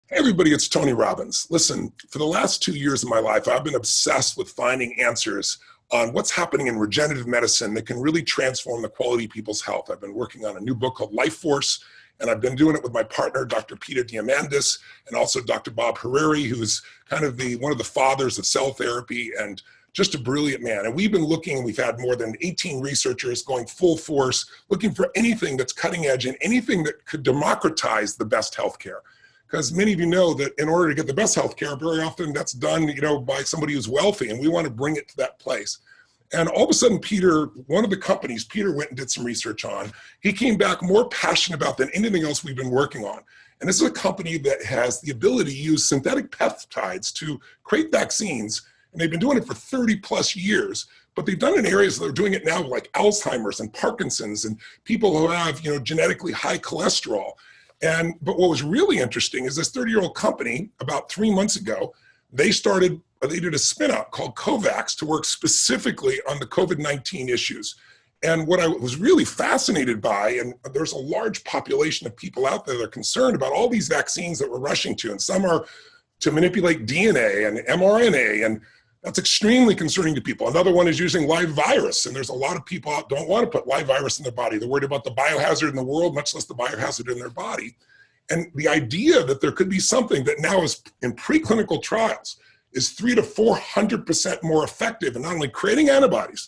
Hey everybody, it's Tony Robbins. Listen, for the last 2 years of my life, I've been obsessed with finding answers on what's happening in regenerative medicine that can really transform the quality of people's health. I've been working on a new book called Life Force, and I've been doing it with my partner, Dr. Peter Diamandis, and also Dr. Bob Hariri, who's kind of one of the fathers of cell therapy and just a brilliant man. And we've been looking, we've had more than 18 researchers going full force, looking for anything that's cutting edge and anything that could democratize the best healthcare. Because many of you know that in order to get the best healthcare, very often that's done, by somebody who's wealthy, and we want to bring it to that place. And all of a sudden, Peter, one of the companies Peter went and did some research on, he came back more passionate about than anything else we've been working on. And this is a company that has the ability to use synthetic peptides to create vaccines, and they've been doing it for 30 plus years. But they've done it in areas that are doing it now, like Alzheimer's and Parkinson's, and people who have, genetically high cholesterol. But what was really interesting is this 30-year-old company, about 3 months ago, they did a spin-out called COVAX to work specifically on the COVID-19 issues. And what I was really fascinated by, and there's a large population of people out there that are concerned about all these vaccines that we're rushing to, and some are to manipulate DNA and mRNA, and that's extremely concerning to people. Another one is using live virus, and there's a lot of people out don't want to put live virus in their body. They're worried about the biohazard in the world, much less the biohazard in their body. And the idea that there could be something that now is in preclinical trials is 300 to 400% more effective in not only creating antibodies,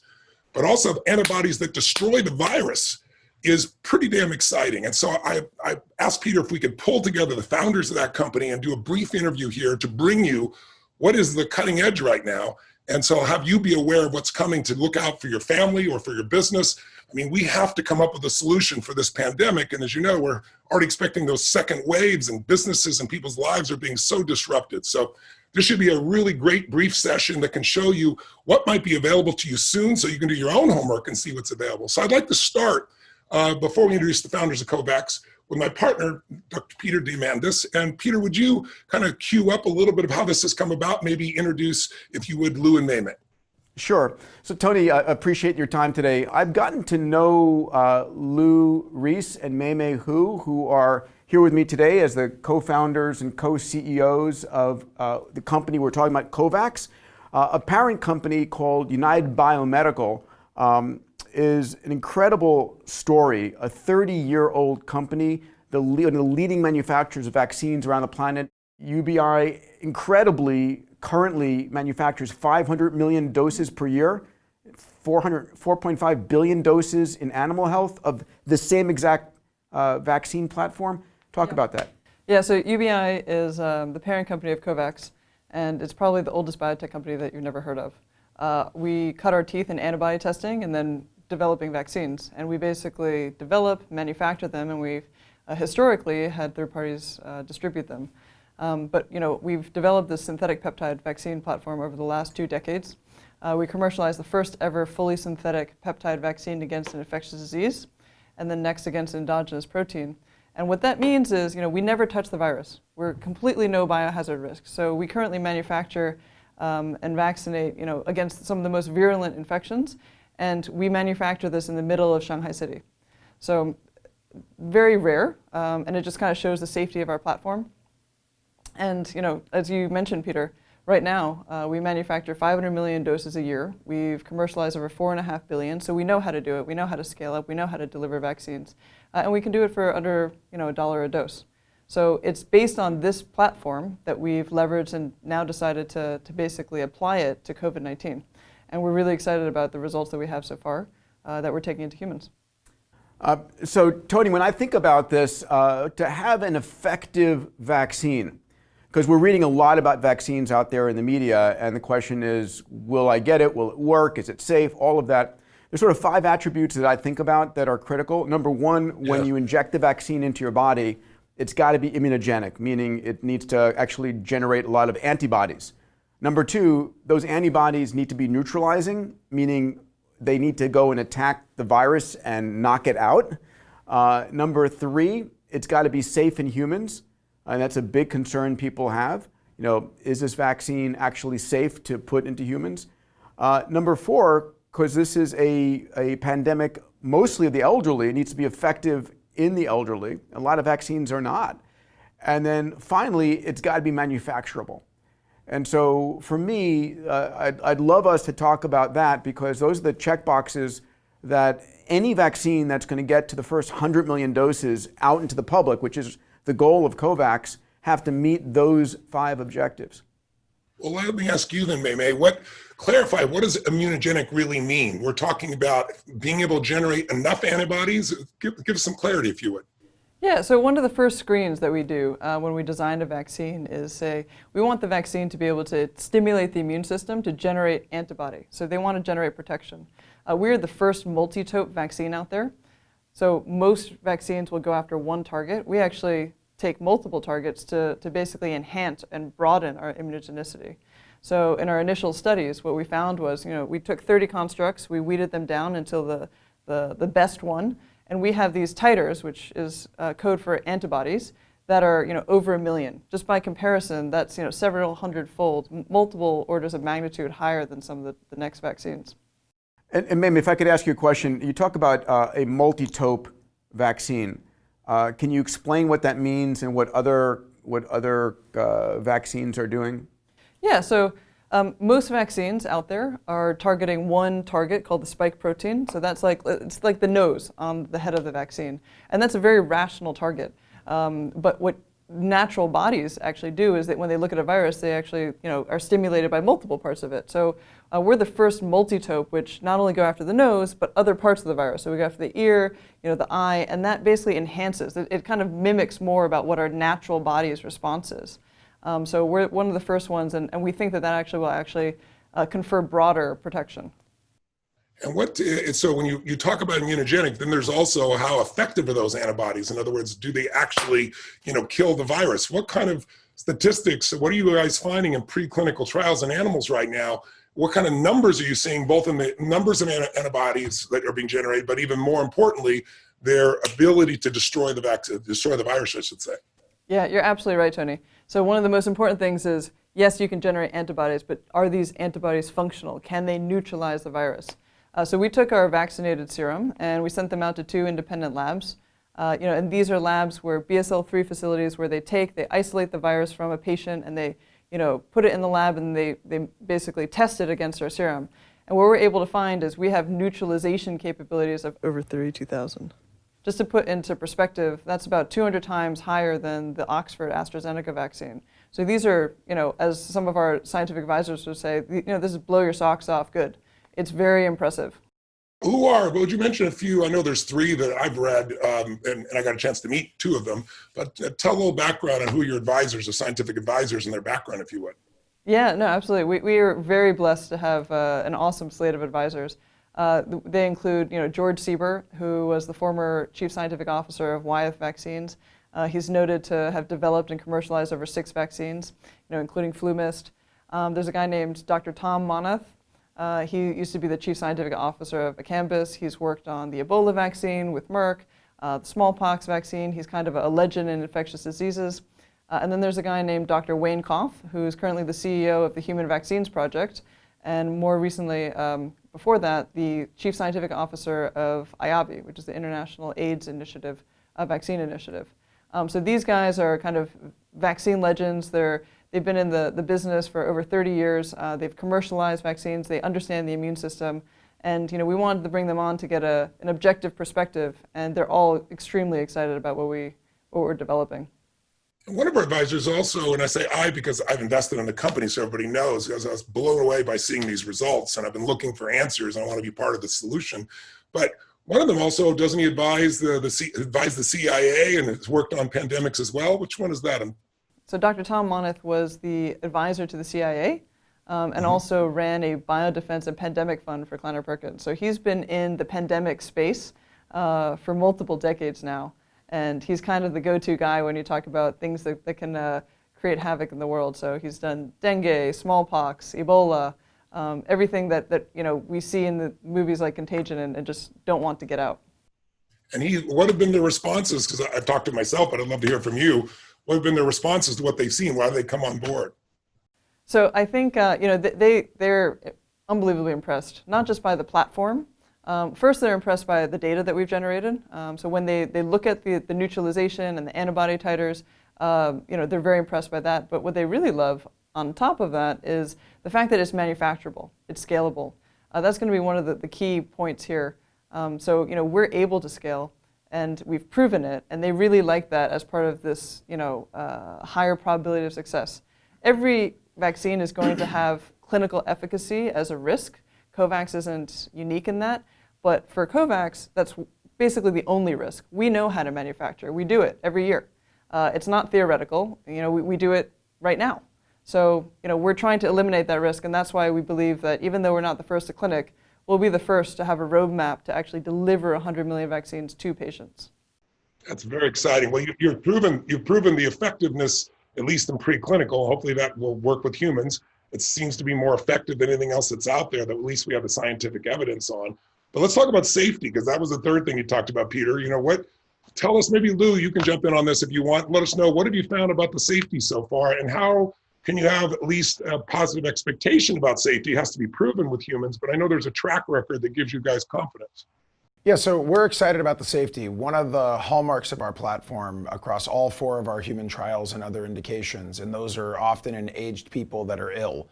but also antibodies that destroy the virus is pretty damn exciting. And so I asked Peter if we could pull together the founders of that company and do a brief interview here to bring you what is the cutting edge right now. And so I'll have you be aware of what's coming to look out for your family or for your business. I mean, we have to come up with a solution for this pandemic. And as you know, we're already expecting those second waves, and businesses and people's lives are being so disrupted. So this should be a really great brief session that can show you what might be available to you soon so you can do your own homework and see what's available. So I'd like to start, before we introduce the founders of COVAX, with my partner, Dr. Peter Diamandis. And Peter, would you kind of cue up a little bit of how this has come about? Maybe introduce, if you would, Lou and Maymay. Sure. So Tony, I appreciate your time today. I've gotten to know Lou Reese and Maymay Hu, who are here with me today as the co-founders and co-CEOs of the company we're talking about, COVAX. A parent company called United Biomedical is an incredible story, a 30-year-old company, one of the leading manufacturers of vaccines around the planet. UBI incredibly currently manufactures 500 million doses per year, 4.5 billion doses in animal health of the same exact vaccine platform. Talk about that. Yeah, so UBI is the parent company of COVAX, and it's probably the oldest biotech company that you've never heard of. We cut our teeth in antibody testing and then developing vaccines, and we basically develop, manufacture them, and we've historically had third parties distribute them. But we've developed this synthetic peptide vaccine platform over the last 2 decades. We commercialized the first ever fully synthetic peptide vaccine against an infectious disease, and then next against an endogenous protein. And what that means is, we never touch the virus. We're completely no biohazard risk. So we currently manufacture and vaccinate, against some of the most virulent infections. And we manufacture this in the middle of Shanghai City. So very rare, and it just kind of shows the safety of our platform. And as you mentioned, Peter, right now we manufacture 500 million doses a year. We've commercialized over 4.5 billion, so we know how to do it. We know how to scale up. We know how to deliver vaccines. And we can do it for under $1 a dose. So it's based on this platform that we've leveraged and now decided to basically apply it to COVID-19. And we're really excited about the results that we have so far that we're taking into humans. So Tony, when I think about this, to have an effective vaccine, because we're reading a lot about vaccines out there in the media, and the question is, will I get it? Will it work? Is it safe? All of that. There's sort of 5 attributes that I think about that are critical. Number one, when you inject the vaccine into your body, it's got to be immunogenic, meaning it needs to actually generate a lot of antibodies. Number 2, those antibodies need to be neutralizing, meaning they need to go and attack the virus and knock it out. Number 3, it's got to be safe in humans, and that's a big concern people have. Is this vaccine actually safe to put into humans? Number 4, because this is a pandemic mostly of the elderly, it needs to be effective in the elderly. A lot of vaccines are not. And then finally, it's got to be manufacturable. And so for me, I'd love us to talk about that, because those are the check boxes that any vaccine that's going to get to the first 100 million doses out into the public, which is the goal of COVAX, have to meet those 5 objectives. Well, let me ask you then, Mei, clarify, what does immunogenic really mean? We're talking about being able to generate enough antibodies. Give us some clarity, if you would. Yeah, so one of the first screens that we do when we design a vaccine is say, we want the vaccine to be able to stimulate the immune system to generate antibody. So they want to generate protection. We're the first multi-tope vaccine out there. So most vaccines will go after one target. We actually take multiple targets to basically enhance and broaden our immunogenicity. So in our initial studies, what we found was, we took 30 constructs, we weeded them down until the best one, and we have these titers, which is code for antibodies, that are over 1 million. Just by comparison, that's several hundred-fold, multiple orders of magnitude higher than some of the next vaccines. And Ma'am, if I could ask you a question, you talk about a multi-tope vaccine. Can you explain what that means and what other vaccines are doing? Yeah, so most vaccines out there are targeting one target called the spike protein. So it's like the nose on the head of the vaccine. And that's a very rational target. But what natural bodies actually do is that when they look at a virus, they actually are stimulated by multiple parts of it. So we're the first multi-tope, which not only go after the nose, but other parts of the virus. So we go after the ear, the eye, and that basically enhances. It kind of mimics more about what our natural body's response is. So we're one of the first ones, and we think that actually will confer broader protection. And so when you talk about immunogenic, then there's also how effective are those antibodies? In other words, do they actually, kill the virus? What kind of statistics, what are you guys finding in preclinical trials in animals right now? What kind of numbers are you seeing, both in the numbers of antibodies that are being generated, but even more importantly, their ability to destroy the virus, I should say? Yeah, you're absolutely right, Tony. So one of the most important things is, yes, you can generate antibodies, but are these antibodies functional? Can they neutralize the virus? So we took our vaccinated serum and we sent them out to 2 independent labs. And these are labs where BSL-3 facilities where they isolate the virus from a patient and they, put it in the lab and they basically test it against our serum. And what we're able to find is we have neutralization capabilities of over 32,000. Just to put into perspective, that's about 200 times higher than the Oxford AstraZeneca vaccine. So these are, as some of our scientific advisors would say, this is blow your socks off good. It's very impressive. Would you mention a few? I know there's 3 that I've read, and I got a chance to meet 2 of them, but tell a little background on who your advisors, the scientific advisors, and their background, if you would. Yeah, no, absolutely. We are very blessed to have an awesome slate of advisors. They include, George Sieber, who was the former chief scientific officer of Wyeth Vaccines. He's noted to have developed and commercialized over 6 vaccines, including FluMist. There's a guy named Dr. Tom Moneth. He used to be the chief scientific officer of Acambis. He's worked on the Ebola vaccine with Merck, the smallpox vaccine. He's kind of a legend in infectious diseases. And then there's a guy named Dr. Wayne Koff, who's currently the CEO of the Human Vaccines Project, and more recently, before that, the chief scientific officer of IAVI, which is the International AIDS Initiative, Vaccine Initiative. So these guys are kind of vaccine legends. They've been in the business for over 30 years. They've commercialized vaccines. They understand the immune system. And we wanted to bring them on to get an objective perspective. And they're all extremely excited about what we're developing. One of our advisors also, and I say I because I've invested in the company so everybody knows, because I was blown away by seeing these results and I've been looking for answers and I want to be part of the solution. But one of them also, doesn't he advise the CIA and has worked on pandemics as well? Which one is that? So Dr. Tom Moneth was the advisor to the CIA and also ran a biodefense and pandemic fund for Kleiner Perkins. So he's been in the pandemic space for multiple decades now. And he's kind of the go-to guy when you talk about things that can create havoc in the world. So he's done dengue, smallpox, Ebola, everything that we see in the movies like Contagion and just don't want to get out. And what have been the responses? Because I've talked to myself, but I'd love to hear from you. What have been their responses to what they've seen? Why do they come on board? So I think they're unbelievably impressed, not just by the platform. First, they're impressed by the data that we've generated. So when they look at the neutralization and the antibody titers, They're very impressed by that. But what they really love on top of that is the fact that it's manufacturable, it's scalable. That's going to be one of the key points here. We're able to scale, and we've proven it, and they really like that as part of this, higher probability of success. Every vaccine is going to have clinical efficacy as a risk. COVAX isn't unique in that, but for COVAX, that's basically the only risk. We know how to manufacture. We do it every year. It's not theoretical. We do it right now. So, we're trying to eliminate that risk, and that's why we believe that even though we're not the first to clinic, we'll be the first to have a roadmap to actually deliver 100 million vaccines to patients. That's very exciting. Well, you've proven the effectiveness, at least in preclinical. Hopefully that will work with humans. It seems to be more effective than anything else that's out there that at least we have the scientific evidence on. But let's talk about safety, because that was the third thing you talked about, Peter. Tell us, maybe Lou, you can jump in on this if you want. Let us know, what have you found about the safety so far, and how can you have at least a positive expectation about safety? It has to be proven with humans, but I know there's a track record that gives you guys confidence. Yeah, so we're excited about the safety. One of the hallmarks of our platform across all 4 of our human trials and other indications, and those are often in aged people that are ill,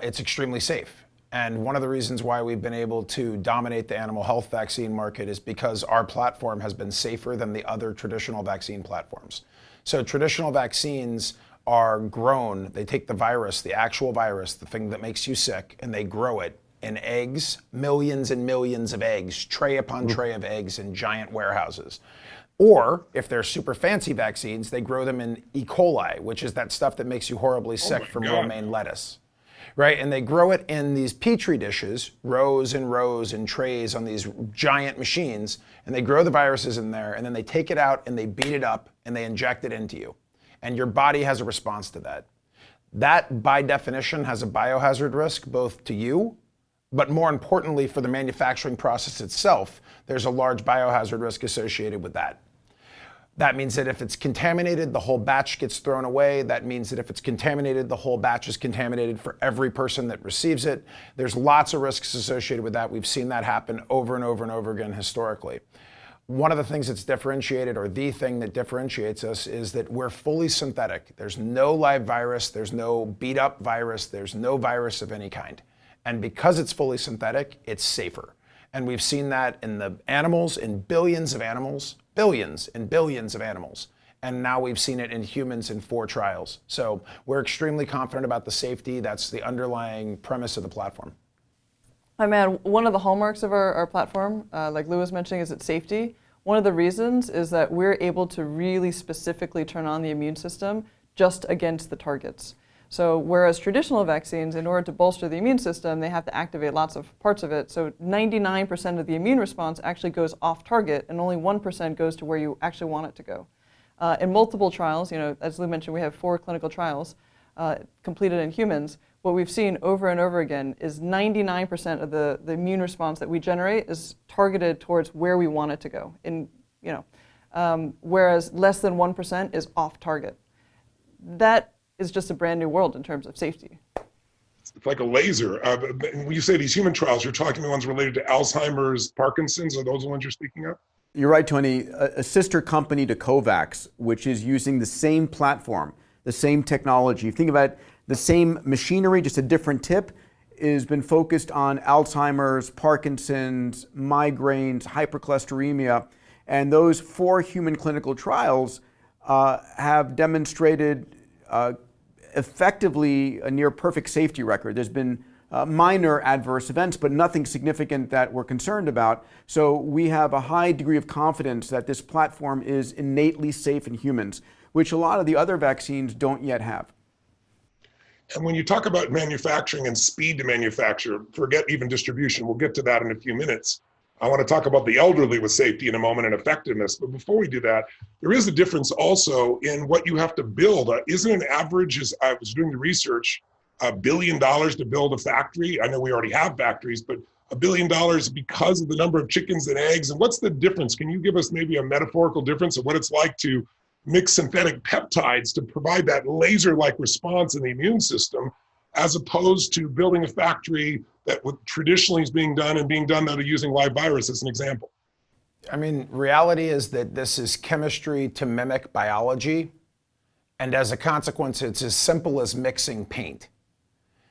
it's extremely safe. And one of the reasons why we've been able to dominate the animal health vaccine market is because our platform has been safer than the other traditional vaccine platforms. So traditional vaccines are grown, they take the virus, the actual virus, the thing that makes you sick, and they grow it in eggs, millions and millions of eggs, tray upon tray of eggs in giant warehouses. Or if they're super fancy vaccines, they grow them in E. coli, which is that stuff that makes you horribly sick from romaine lettuce. Right, and they grow it in these petri dishes, rows and rows and trays on these giant machines, and they grow the viruses in there, and then they take it out and they beat it up and they inject it into you. And your body has a response to that. That, by definition, has a biohazard risk both to you, but more importantly for the manufacturing process itself, there's a large biohazard risk associated with that. That means that if it's contaminated, the whole batch gets thrown away. That means that if it's contaminated, the whole batch is contaminated for every person that receives it. There's lots of risks associated with that. We've seen that happen over and over and over again historically. One of the things that's differentiated, or the thing that differentiates us, is that we're fully synthetic. There's no live virus, there's no beat up virus, there's no virus of any kind. And because it's fully synthetic, it's safer. And we've seen that in the animals, in billions of animals, billions and billions of animals. And now we've seen it in humans in 4 trials. So we're extremely confident about the safety. That's the underlying premise of the platform. I mean, one of the hallmarks of our platform, like Lou was mentioning, is its safety. One of the reasons is that we're able to really specifically turn on the immune system just against the targets. So whereas traditional vaccines, in order to bolster the immune system, they have to activate lots of parts of it. So 99% of the immune response actually goes off target, and only 1% goes to where you actually want it to go. In multiple trials, as Lou mentioned, we have 4 clinical trials completed in humans. What we've seen over and over again is 99% of the immune response that we generate is targeted towards where we want it to go. Whereas less than 1% is off target. That is just a brand new world in terms of safety. It's like a laser. When you say these human trials, you're talking the ones related to Alzheimer's, Parkinson's, are those the ones you're speaking of? You're right, Tony. A sister company to COVAX, which is using the same platform, the same technology. You think about the same machinery, just a different tip, has been focused on Alzheimer's, Parkinson's, migraines, hypercholesteremia. And those 4 human clinical trials have demonstrated effectively a near perfect safety record. There's been minor adverse events, but nothing significant that we're concerned about. So we have a high degree of confidence that this platform is innately safe in humans, which a lot of the other vaccines don't yet have. And when you talk about manufacturing and speed to manufacture, forget even distribution, we'll get to that in a few minutes. I want to talk about the elderly with safety in a moment and effectiveness. But before we do that, there is a difference also in what you have to build. Isn't an average, as I was doing the research, $1 billion to build a factory? I know we already have factories, but $1 billion because of the number of chickens and eggs. And what's the difference? Can you give us maybe a metaphorical difference of what it's like to mix synthetic peptides to provide that laser-like response in the immune system, as opposed to building a factory that traditionally is being done that are using live virus as an example? I mean, reality is that this is chemistry to mimic biology. And as a consequence, it's as simple as mixing paint.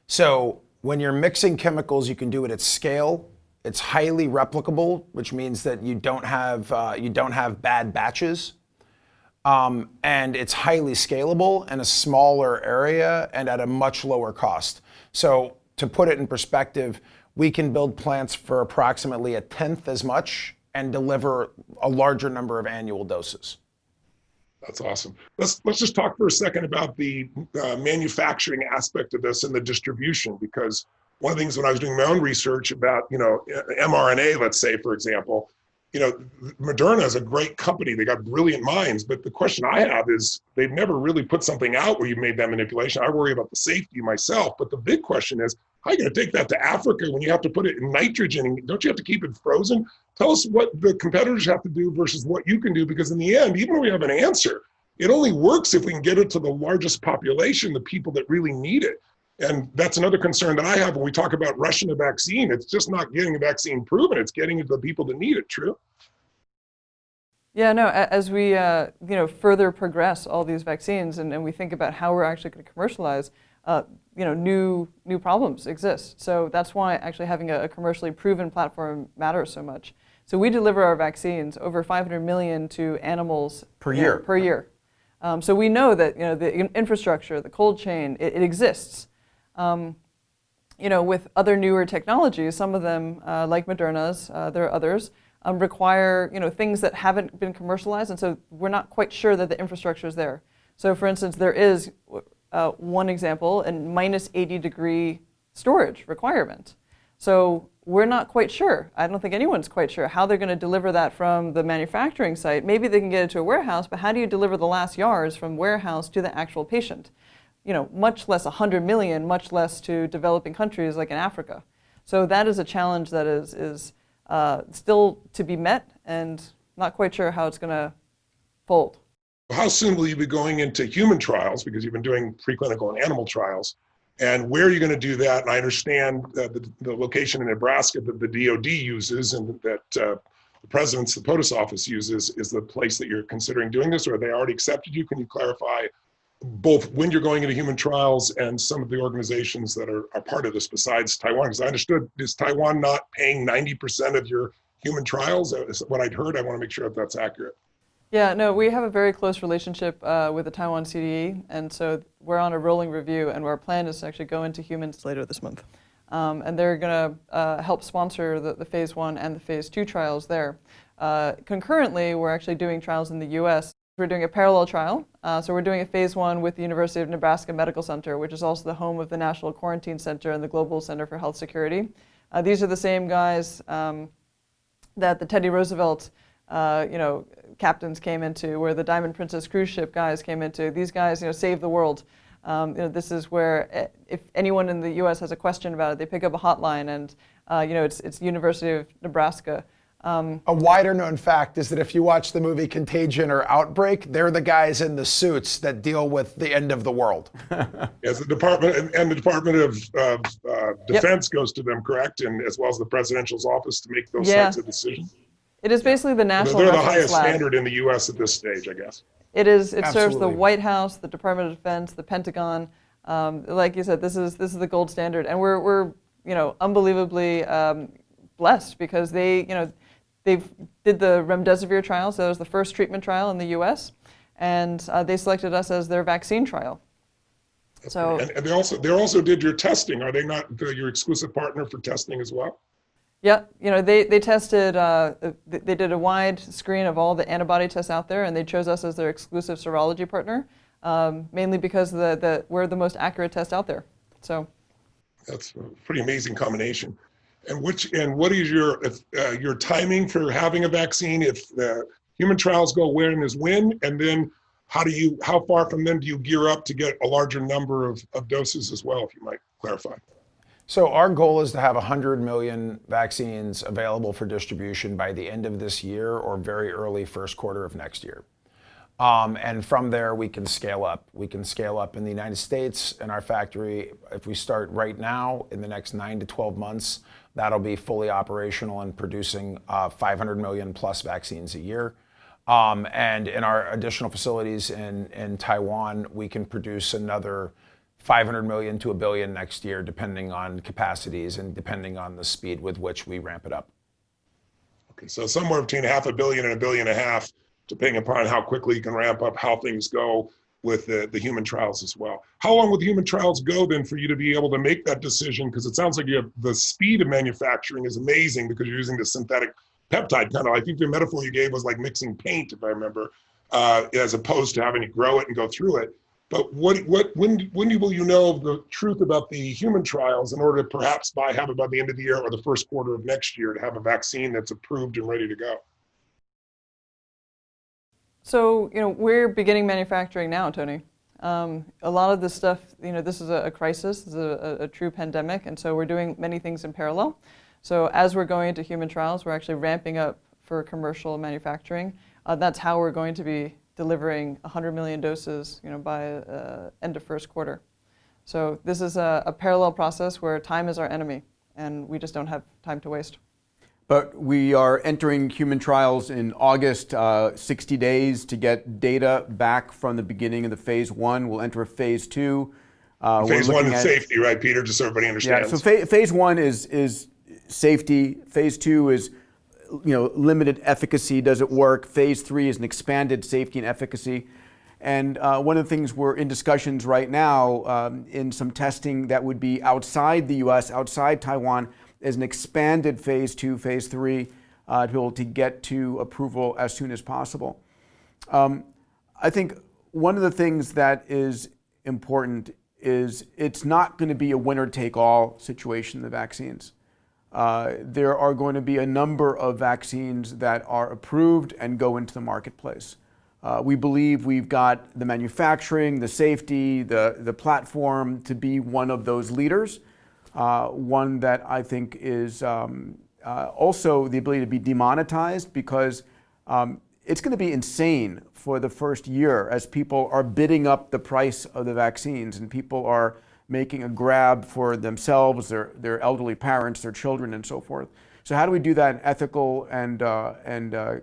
So when you're mixing chemicals, you can do it at scale. It's highly replicable, which means that you don't have bad batches. And it's highly scalable in a smaller area and at a much lower cost. So to put it in perspective, we can build plants for approximately a tenth as much and deliver a larger number of annual doses. That's awesome. Let's just talk for a second about the manufacturing aspect of this and the distribution, because one of the things when I was doing my own research about, mRNA, let's say, for example, Moderna is a great company. They got brilliant minds, but the question I have is they've never really put something out where you've made that manipulation. I worry about the safety myself, but the big question is, how are you going to take that to Africa when you have to put it in nitrogen? Don't you have to keep it frozen? Tell us what the competitors have to do versus what you can do, because in the end, even though we have an answer, it only works if we can get it to the largest population, the people that really need it. And that's another concern that I have when we talk about rushing a vaccine. It's just not getting a vaccine proven, it's getting it to the people that need it, true? Yeah, no, as we further progress all these vaccines and we think about how we're actually going to commercialize, new problems exist. So that's why actually having a commercially proven platform matters so much. So we deliver our vaccines, over 500 million, to animals Per year. So we know that the infrastructure, the cold chain, it exists. With other newer technologies, some of them, like Moderna's, there are others, require things that haven't been commercialized, and so we're not quite sure that the infrastructure is there. So, for instance, there is one example, a minus 80-degree storage requirement. So we're not quite sure. I don't think anyone's quite sure how they're going to deliver that from the manufacturing site. Maybe they can get it to a warehouse, but how do you deliver the last yards from warehouse to the actual patient? Much less 100 million, much less to developing countries like in Africa. So that is a challenge that is still to be met, and not quite sure how it's going to fold. How soon will you be going into human trials, because you've been doing preclinical and animal trials, and where are you going to do that? And I understand the location in Nebraska that the DoD uses and that the President's, the POTUS office uses, is the place that you're considering doing this, or have they already accepted you? Can you clarify both when you're going into human trials and some of the organizations that are part of this besides Taiwan? Because I understood, is Taiwan not paying 90% of your human trials? Is what I'd heard. I want to make sure that that's accurate. Yeah, no, we have a very close relationship with the Taiwan CDE, and so we're on a rolling review, and our plan is to actually go into humans later this month. And they're going to help sponsor the phase 1 and the phase 2 trials there. Concurrently, we're actually doing trials in the US. We're doing a parallel trial. So we're doing a phase 1 with the University of Nebraska Medical Center, which is also the home of the National Quarantine Center and the Global Center for Health Security. These are the same guys that the Teddy Roosevelt captains came into, where the Diamond Princess cruise ship guys came into. These guys, saved the world. This is where if anyone in the U.S. has a question about it, they pick up a hotline, and it's University of Nebraska. A wider known fact is that if you watch the movie Contagion or Outbreak, they're the guys in the suits that deal with the end of the world. Yes, the Department and the Department of Defense goes to them, correct? And as well as the presidential's office to make those types of decisions. It is basically the national They're the reference highest lab. standard in the U.S. at this stage, I guess. It is. It serves the Absolutely. White House, the Department of Defense, the Pentagon. Like you said, this is the gold standard, and we're unbelievably blessed because they did the remdesivir trial, so that was the first treatment trial in the U.S., and they selected us as their vaccine trial. So and they also did your testing. Are they not your exclusive partner for testing as well? yeah, they tested. They did a wide screen of all the antibody tests out there, and they chose us as their exclusive serology partner, mainly because we're the most accurate test out there. So that's a pretty amazing combination. And what is your timing for having a vaccine? If human trials go when is when, and then how far from then do you gear up to get a larger number of doses as well, if you might clarify? So our goal is to have 100 million vaccines available for distribution by the end of this year or very early first quarter of next year. And from there, we can scale up. We can scale up in the United States in our factory. If we start right now, in the next 9 to 12 months, that'll be fully operational and producing 500 million plus vaccines a year. And in our additional facilities in Taiwan, we can produce another 500 million to a billion next year, depending on capacities and depending on the speed with which we ramp it up. Okay, so somewhere between $500 million and $1.5 billion, depending upon how quickly you can ramp up, how things go with the human trials as well. How long will the human trials go then for you to be able to make that decision? Because it sounds like you have the speed of manufacturing is amazing because you're using the synthetic peptide kind of. I think the metaphor you gave was like mixing paint, if I remember, as opposed to having to grow it and go through it. But when will you know the truth about the human trials in order to perhaps have it by the end of the year or the first quarter of next year to have a vaccine that's approved and ready to go? So, we're beginning manufacturing now, Tony. A lot of this stuff, this is a crisis, this is a true pandemic, and so we're doing many things in parallel. So as we're going into human trials, we're actually ramping up for commercial manufacturing. That's how we're going to be delivering 100 million doses, by end of first quarter. So this is a parallel process where time is our enemy, and we just don't have time to waste. But we are entering human trials in August, 60 days to get data back from the beginning of the phase 1. We'll enter a phase 2. Phase 1 is safety, right, Peter? Just so everybody understands. Yeah, so phase 1 is safety. Phase 2 is limited efficacy. Does it work? Phase 3 is an expanded safety and efficacy. And one of the things we're in discussions right now in some testing that would be outside the US, outside Taiwan, is an expanded phase 2, phase 3 to be able to get to approval as soon as possible. I think one of the things that is important is it's not going to be a winner-take-all situation in the vaccines. There are going to be a number of vaccines that are approved and go into the marketplace. We believe we've got the manufacturing, the safety, the platform to be one of those leaders. One that I think is also the ability to be demonetized, because it's going to be insane for the first year as people are bidding up the price of the vaccines and people are making a grab for themselves, their elderly parents, their children, and so forth. So how do we do that in ethical and a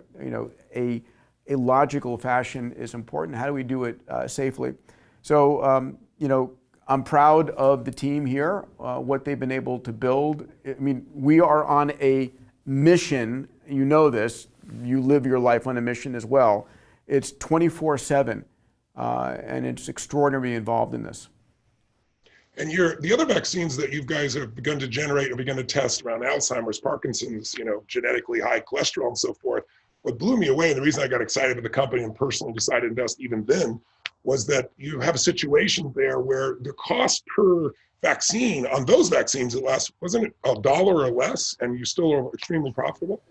logical fashion is important. How do we do it safely? So I'm proud of the team here, what they've been able to build. I mean, we are on a mission. You know this. You live your life on a mission as well. It's 24/7, and it's extraordinarily involved in this. And the other vaccines that you guys have begun to generate or begun to test around Alzheimer's, Parkinson's, genetically high cholesterol and so forth. What blew me away, and the reason I got excited with the company and personally decided to invest even then, was that you have a situation there where the cost per vaccine on those vaccines wasn't it $1 or less, and you still are extremely profitable?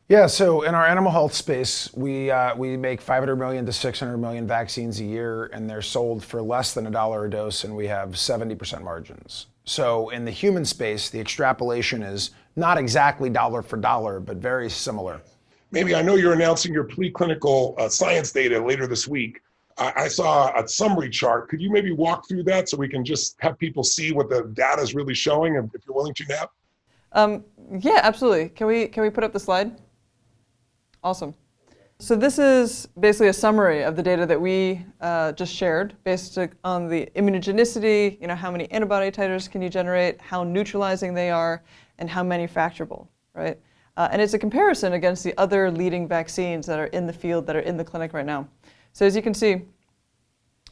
Yeah, so in our animal health space, we make 500 million to 600 million vaccines a year, and they're sold for less than $1 a dose, and we have 70% margins. So in the human space, the extrapolation is not exactly dollar for dollar, but very similar. Maybe, I know you're announcing your preclinical science data later this week. I saw a summary chart. Could you maybe walk through that so we can just have people see what the data is really showing, if you're willing to now? Yeah, absolutely. Can we put up the slide? Awesome. So this is basically a summary of the data that we just shared based on the immunogenicity, how many antibody titers can you generate, how neutralizing they are, and how manufacturable, right? And it's a comparison against the other leading vaccines that are in the field, that are in the clinic right now. So as you can see,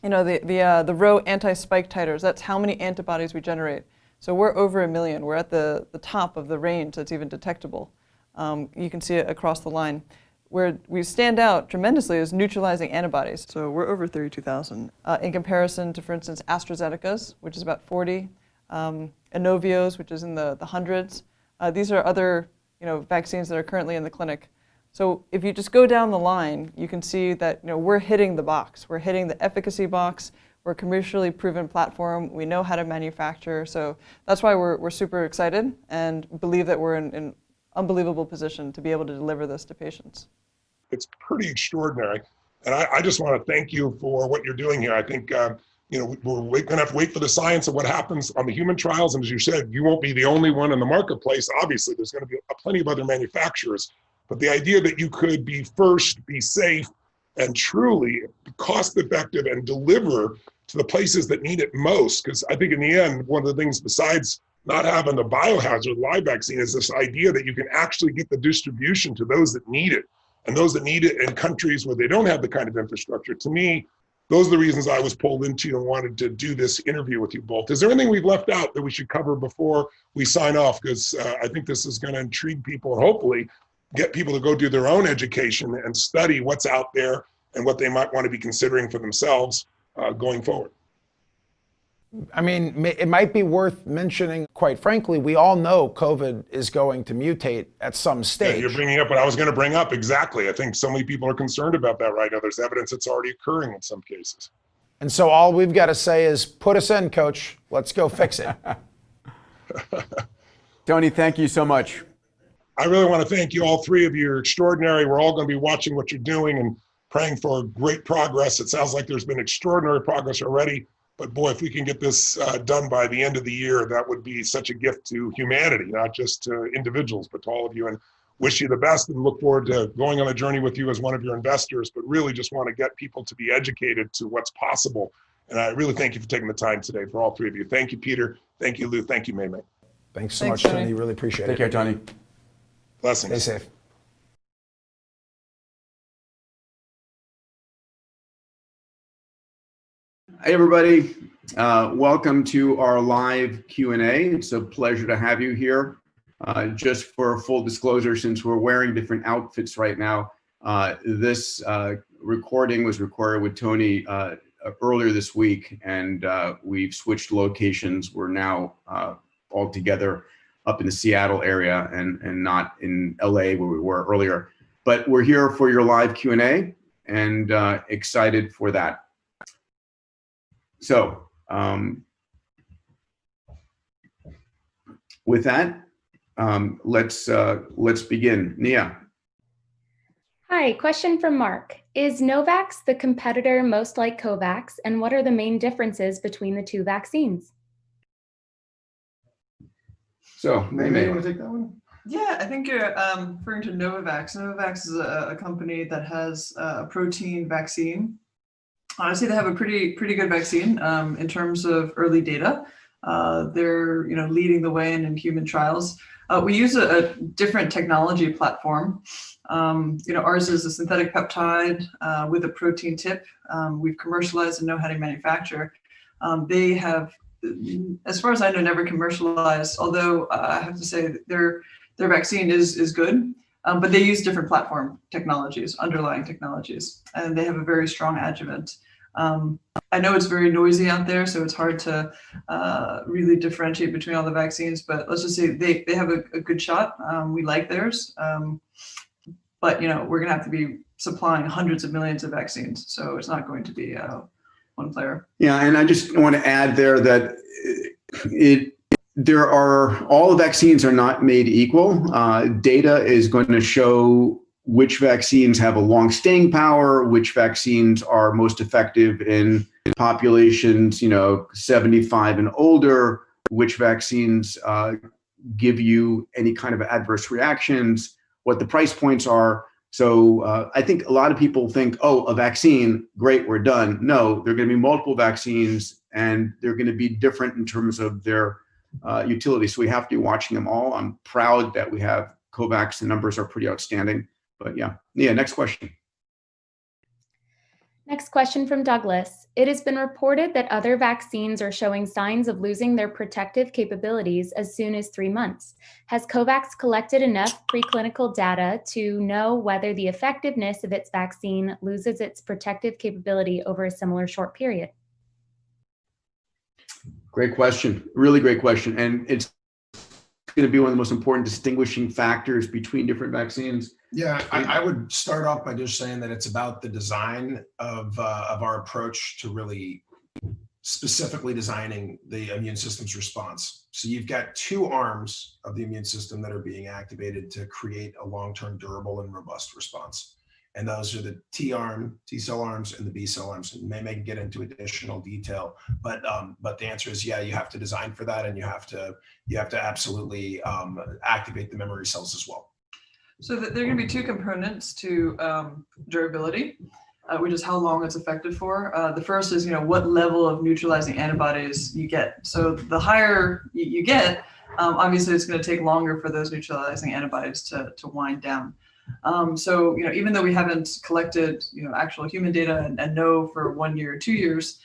the row anti-spike titers, that's how many antibodies we generate. So we're over 1 million. We're at the top of the range that's even detectable. You can see it across the line. Where we stand out tremendously is neutralizing antibodies. So we're over 32,000 in comparison to, for instance, AstraZeneca's, which is about 40, Inovio's, which is in the hundreds. These are other vaccines that are currently in the clinic. So if you just go down the line, you can see that we're hitting the box. We're hitting the efficacy box. We're a commercially proven platform. We know how to manufacture. So that's why we're super excited and believe that we're in an unbelievable position to be able to deliver this to patients. It's pretty extraordinary. And I just want to thank you for what you're doing here. I think we're going to have to wait for the science of what happens on the human trials. And as you said, you won't be the only one in the marketplace. Obviously, there's going to be plenty of other manufacturers. But the idea that you could be first, be safe, and truly cost effective and deliver to the places that need it most, because I think in the end, one of the things besides not having the biohazard live vaccine is this idea that you can actually get the distribution to those that need it, and those that need it in countries where they don't have the kind of infrastructure. To me, those are the reasons I was pulled into and wanted to do this interview with you both. Is there anything we've left out that we should cover before we sign off? Because I think this is going to intrigue people and hopefully get people to go do their own education and study what's out there and what they might want to be considering for themselves going forward. I mean, it might be worth mentioning, quite frankly, we all know COVID is going to mutate at some stage. Yeah, you're bringing up what I was going to bring up. Exactly. I think so many people are concerned about that right now. There's evidence it's already occurring in some cases. And so all we've got to say is, put us in, coach. Let's go fix it. Tony, thank you so much. I really want to thank you, all three of you. You're extraordinary. We're all going to be watching what you're doing and praying for great progress. It sounds like there's been extraordinary progress already. But boy, if we can get this done by the end of the year, that would be such a gift to humanity, not just to individuals, but to all of you. And wish you the best and look forward to going on a journey with you as one of your investors, but really just want to get people to be educated to what's possible. And I really thank you for taking the time today for all three of you. Thank you, Peter. Thank you, Lou. Thank you, Mei. Thanks so much, Tony. Really appreciate it. Take care, Tony. Blessings. Stay safe. Hey, everybody. Welcome to our live Q&A. It's a pleasure to have you here. Just for full disclosure, since we're wearing different outfits right now, this recording was recorded with Tony earlier this week, and we've switched locations. We're now all together up in the Seattle area and not in LA where we were earlier. But we're here for your live Q&A and excited for that. So with that, let's begin. Nia. Hi, question from Mark. Is Novavax the competitor most like COVAX, and what are the main differences between the two vaccines? So, Mei, you want to take that one? Yeah, I think you're referring to Novavax. Novavax is a company that has a protein vaccine. Honestly, they have a pretty good vaccine in terms of early data. They're leading the way in human trials. We use a different technology platform. Ours is a synthetic peptide with a protein tip. We've commercialized and know how to manufacture. They have, as far as I know, never commercialized, although I have to say that their vaccine is good, but they use different platform technologies, underlying technologies, and they have a very strong adjuvant. I know it's very noisy out there, so it's hard to really differentiate between all the vaccines, but let's just say they have a good shot. We like theirs, but we're gonna have to be supplying hundreds of millions of vaccines, so it's not going to be one player. Yeah, and I just want to add there that all the vaccines are not made equal. Data is going to show which vaccines have a long staying power, which vaccines are most effective in populations, 75 and older, which vaccines give you any kind of adverse reactions, what the price points are. So I think a lot of people think, oh, a vaccine, great, we're done. No, there are going to be multiple vaccines, and they're going to be different in terms of their utility. So we have to be watching them all. I'm proud that we have COVAX. The numbers are pretty outstanding. But yeah, next question. Next question from Douglas. It has been reported that other vaccines are showing signs of losing their protective capabilities as soon as 3 months. Has COVAX collected enough preclinical data to know whether the effectiveness of its vaccine loses its protective capability over a similar short period? Great question. Really great question. And it's going to be one of the most important distinguishing factors between different vaccines. Yeah, I would start off by just saying that it's about the design of our approach to really specifically designing the immune system's response. So you've got two arms of the immune system that are being activated to create a long-term durable and robust response. And those are the T cell arms, and the B cell arms. And Mei can get into additional detail, but the answer is, yeah, you have to design for that, and you have to absolutely activate the memory cells as well. So there are going to be two components to durability, which is how long it's effective for. The first is, what level of neutralizing antibodies you get. So the higher you get, obviously it's going to take longer for those neutralizing antibodies to wind down. So, even though we haven't collected, actual human data and know for 1 year or 2 years,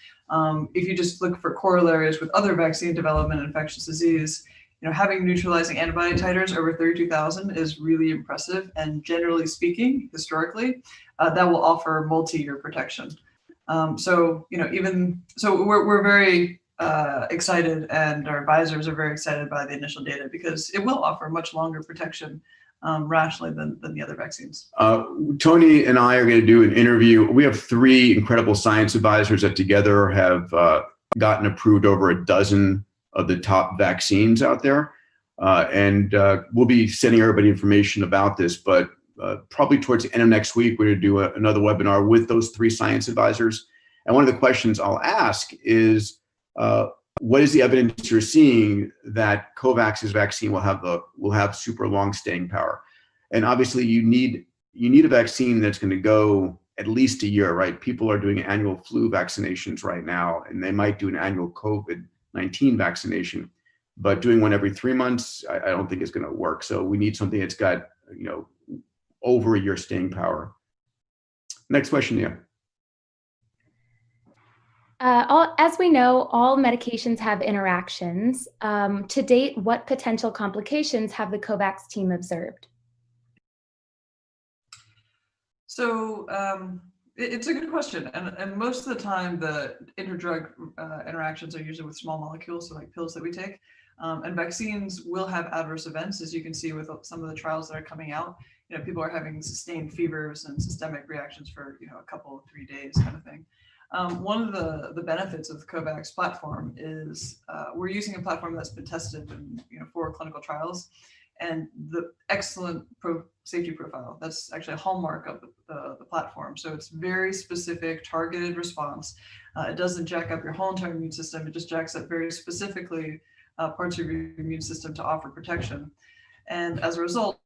if you just look for corollaries with other vaccine development and infectious disease, having neutralizing antibody titers over 32,000 is really impressive. And generally speaking, historically, that will offer multi-year protection. So we're very excited, and our advisors are very excited by the initial data because it will offer much longer protection rationally than the other vaccines. Tony and I are going to do an interview. We have 3 incredible science advisors that together have gotten approved over a dozen of the top vaccines out there. And we'll be sending everybody information about this, but probably towards the end of next week, we're going to do another webinar with those 3 science advisors. And one of the questions I'll ask is, what is the evidence you're seeing that COVAX's vaccine will have super long staying power? And obviously you need a vaccine that's going to go at least a year, right? People are doing annual flu vaccinations right now, and they might do an annual COVID-19 vaccination, but doing one every 3 months, I don't think is going to work. So we need something that's got, over a year staying power. Next question, yeah. As we know, all medications have interactions. To date, what potential complications have the COVAX team observed? So it's a good question. And most of the time, the interdrug interactions are usually with small molecules, so like pills that we take. And vaccines will have adverse events, as you can see with some of the trials that are coming out. People are having sustained fevers and systemic reactions for, a couple, 3 days kind of thing. One of the benefits of the COVAX platform is we're using a platform that's been tested in 4 clinical trials, and the excellent safety profile. That's actually a hallmark of the platform. So it's very specific, targeted response. It doesn't jack up your whole entire immune system. It just jacks up very specifically parts of your immune system to offer protection. And as a result,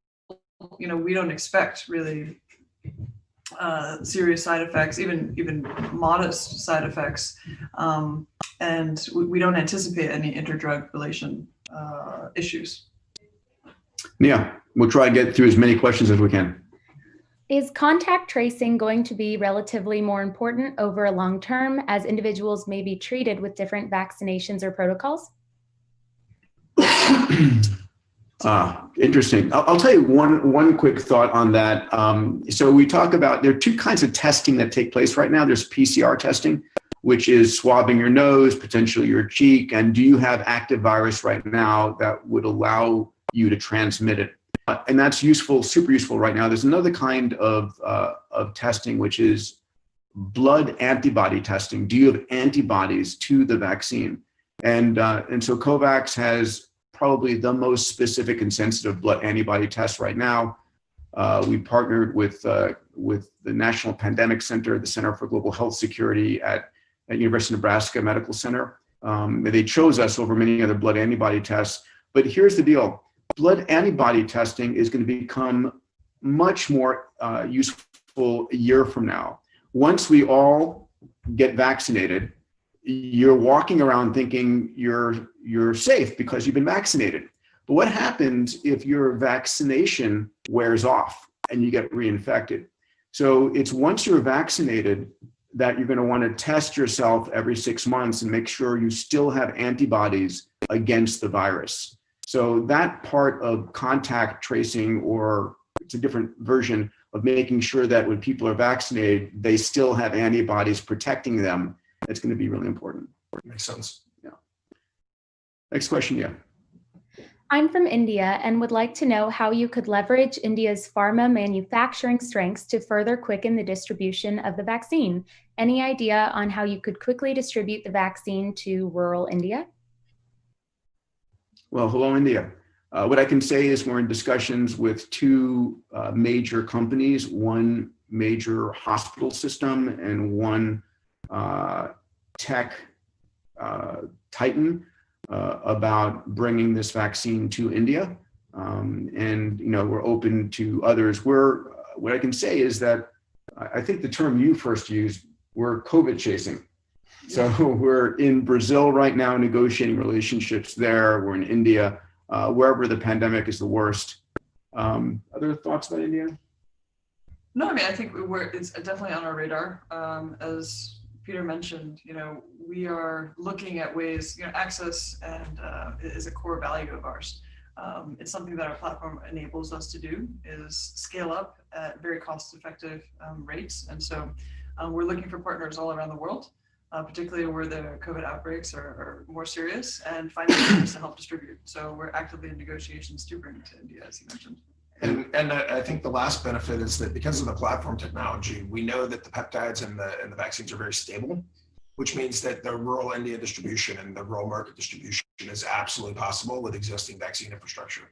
we don't expect really serious side effects, even modest side effects, and we don't anticipate any interdrug relation issues. Yeah, we'll try to get through as many questions as we can. Is contact tracing going to be relatively more important over a long term as individuals may be treated with different vaccinations or protocols? Interesting. I'll tell you one quick thought on that. So we talk about, there are 2 kinds of testing that take place right now. There's PCR testing, which is swabbing your nose, potentially your cheek, and do you have active virus right now that would allow you to transmit it? And that's useful, super useful right now. There's another kind of testing, which is blood antibody testing. Do you have antibodies to the vaccine? And so COVAX has probably the most specific and sensitive blood antibody test right now. We partnered with the National Pandemic Center, the Center for Global Health Security at University of Nebraska Medical Center. They chose us over many other blood antibody tests. But here's the deal. Blood antibody testing is going to become much more useful a year from now. Once we all get vaccinated, you're walking around thinking you're safe because you've been vaccinated. But what happens if your vaccination wears off and you get reinfected? So it's once you're vaccinated that you're going to want to test yourself every 6 months and make sure you still have antibodies against the virus. So that part of contact tracing, or it's a different version of making sure that when people are vaccinated, they still have antibodies protecting them. That's going to be really important. Makes sense. Yeah. Next question, yeah. I'm from India and would like to know how you could leverage India's pharma manufacturing strengths to further quicken the distribution of the vaccine. Any idea on how you could quickly distribute the vaccine to rural India? Well, hello, India. What I can say is we're in discussions with 2 major companies, one major hospital system and one tech titan about bringing this vaccine to India. and we're open to others. What I can say is that I think the term you first used, we're COVID chasing. So we're in Brazil right now negotiating relationships there. We're in India, wherever the pandemic is the worst. Other thoughts about India? No, I mean, I think it's definitely on our radar. As Peter mentioned, we are looking at ways, access and is a core value of ours. It's something that our platform enables us to do, is scale up at very cost-effective rates. And so we're looking for partners all around the world, particularly where the COVID outbreaks are more serious, and finding ways to help distribute. So we're actively in negotiations to bring it to India, as you mentioned. And I think the last benefit is that because of the platform technology, we know that the peptides and the vaccines are very stable, which means that the rural India distribution and the rural market distribution is absolutely possible with existing vaccine infrastructure.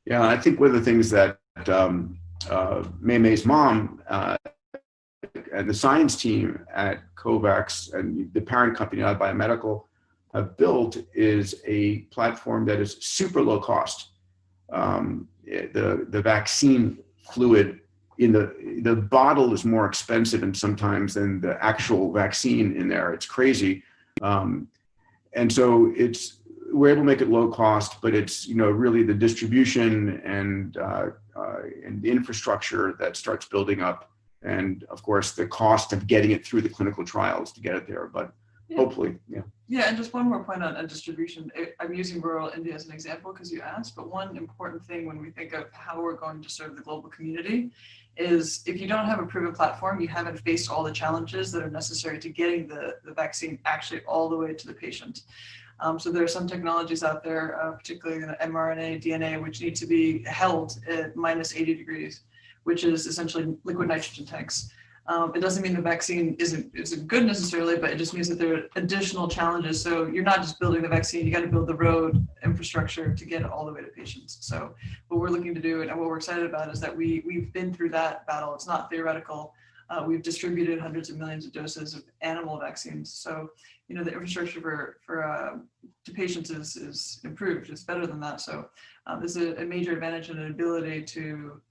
Yeah, I think one of the things that Mei Mei's mom and the science team at COVAX and the parent company, Biomedical, have built is a platform that is super low cost. The vaccine fluid in the bottle is more expensive and sometimes than the actual vaccine in there. It's crazy. And so we're able to make it low cost, but it's really the distribution and the infrastructure that starts building up, and of course the cost of getting it through the clinical trials to get it there. But hopefully, yeah. Yeah, and just one more point on distribution. I'm using rural India as an example because you asked, but one important thing when we think of how we're going to serve the global community is if you don't have a proven platform, you haven't faced all the challenges that are necessary to getting the vaccine actually all the way to the patient. So there are some technologies out there, particularly the mRNA, DNA, which need to be held at minus 80 degrees, which is essentially liquid nitrogen tanks. It doesn't mean the vaccine isn't good necessarily, but it just means that there are additional challenges. So you're not just building the vaccine, you got to build the road infrastructure to get it all the way to patients. So what we're looking to do and what we're excited about is that we've been through that battle. It's not theoretical. We've distributed hundreds of millions of doses of animal vaccines. So, the infrastructure to patients is improved. It's better than that. So this is a major advantage and an ability to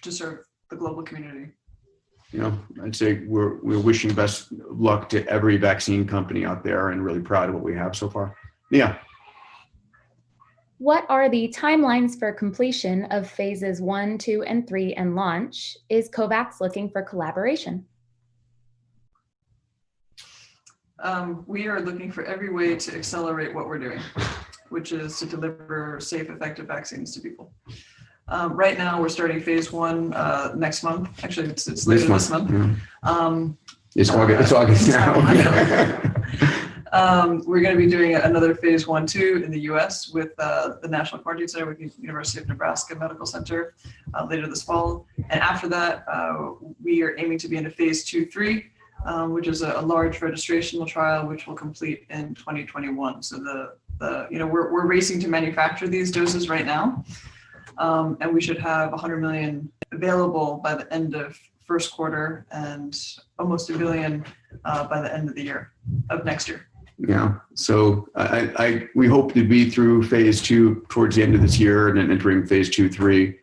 serve the global community. I'd say we're wishing best luck to every vaccine company out there and really proud of what we have so far. Yeah. What are the timelines for completion of phases 1, 2, and 3 and launch? Is COVAX looking for collaboration? We are looking for every way to accelerate what we're doing, which is to deliver safe, effective vaccines to people. Right now, we're starting phase 1 next month. Actually, it's later this month. Yeah. It's August now. We're going to be doing another phase 1/2 in the U.S. with the National Quarantine Center with the University of Nebraska Medical Center later this fall. And after that, we are aiming to be in a phase 2/3, which is a large registrational trial, which will complete in 2021. So we're racing to manufacture these doses right now. And we should have 100 million available by the end of first quarter and almost 1 billion by the end of next year. Yeah. So we hope to be through phase 2 towards the end of this year and then entering phase 2/3.